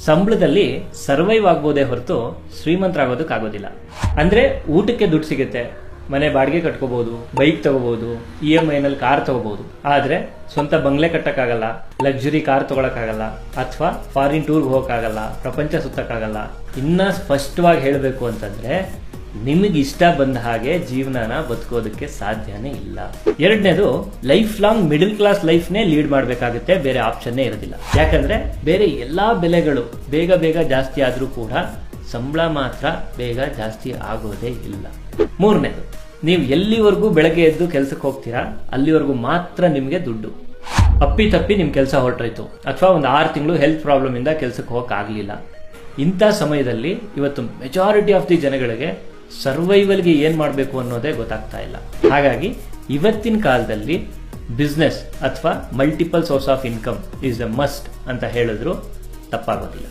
ಸಂಬಳದಲ್ಲಿ survive ಆಗ್ಬೋದೇ ಹೊರತು ಶ್ರೀಮಂತರಾಗೋದಕ್ಕಾಗೋದಿಲ್ಲ. ಅಂದ್ರೆ ಊಟಕ್ಕೆ ದುಡ್ಡು ಸಿಗುತ್ತೆ, ಮನೆ ಬಾಡಿಗೆ ಕಟ್ಕೋಬಹುದು, ಬೈಕ್ ತಗೋಬಹುದು, EMI ನಲ್ಲಿ ಕಾರ್ ತಗೋಬಹುದು. ಆದ್ರೆ ಸ್ವಂತ ಬಂಗ್ಲೆ ಕಟ್ಟಕ್ಕಾಗಲ್ಲ, ಲಕ್ಸುರಿ ಕಾರ್ ತಗೊಳಕ್ಕಾಗಲ್ಲ, ಅಥವಾ ಫಾರಿನ್ ಟೂರ್ಗೆ ಹೋಗಕ್ಕಾಗಲ್ಲ, ಪ್ರಪಂಚ ಸುತ್ತಕ್ಕಾಗಲ್ಲ. ಇನ್ನ ಸ್ಪಷ್ಟವಾಗಿ ಹೇಳಬೇಕು ಅಂತಂದ್ರೆ ನಿಮಗೆ ಇಷ್ಟ ಬಂದ ಹಾಗೆ ಜೀವನನ ಬದುಕೋದಕ್ಕೆ ಸಾಧ್ಯನೇ ಇಲ್ಲ. ಎರಡನೇದು, ಲೈಫ್ ಲಾಂಗ್ ಮಿಡಲ್ ಕ್ಲಾಸ್ ಲೈಫ್ನೇ ಲೀಡ್ ಮಾಡಬೇಕಾಗುತ್ತೆ, ಬೇರೆ ಆಪ್ಷನ್ನೇ ಇರೋದಿಲ್ಲ. ಯಾಕಂದ್ರೆ ಬೇರೆ ಎಲ್ಲಾ ಬೆಲೆಗಳು ಬೇಗ ಬೇಗ ಜಾಸ್ತಿ ಆದ್ರೂ ಕೂಡ ಸಂಬಳ ಮಾತ್ರ ಬೇಗ ಜಾಸ್ತಿ ಆಗೋದೇ ಇಲ್ಲ. ಮೂರನೇದು, ನೀವು ಎಲ್ಲಿವರೆಗೂ ಬೆಳಗ್ಗೆ ಎದ್ದು ಕೆಲ್ಸಕ್ಕೆ ಹೋಗ್ತೀರಾ ಅಲ್ಲಿವರೆಗೂ ಮಾತ್ರ ನಿಮಗೆ ದುಡ್ಡು. ಅಪ್ಪಿ ತಪ್ಪಿ ನಿಮ್ ಕೆಲಸ ಹೊರಟೋಯ್ತು, ಅಥವಾ ಒಂದು 6 ತಿಂಗಳು ಹೆಲ್ತ್ ಪ್ರಾಬ್ಲಮ್ ಇಂದ ಕೆಲ್ಸಕ್ಕೆ ಹೋಗಕ್ ಆಗ್ಲಿಲ್ಲ. ಇಂಥ ಸಮಯದಲ್ಲಿ ಇವತ್ತು ಮೆಜಾರಿಟಿ ಆಫ್ ದಿ ಜನಗಳಿಗೆ ಸರ್ವೈವಲ್ಗೆ ಏನ್ ಮಾಡಬೇಕು ಅನ್ನೋದೇ ಗೊತ್ತಾಗ್ತಾ ಇಲ್ಲ. ಹಾಗಾಗಿ ಇವತ್ತಿನ ಕಾಲದಲ್ಲಿ ಬಿಸ್ನೆಸ್ ಅಥವಾ multiple source of income is a must ಅಂತ ಹೇಳಿದ್ರು ತಪ್ಪಾಗೋದಿಲ್ಲ.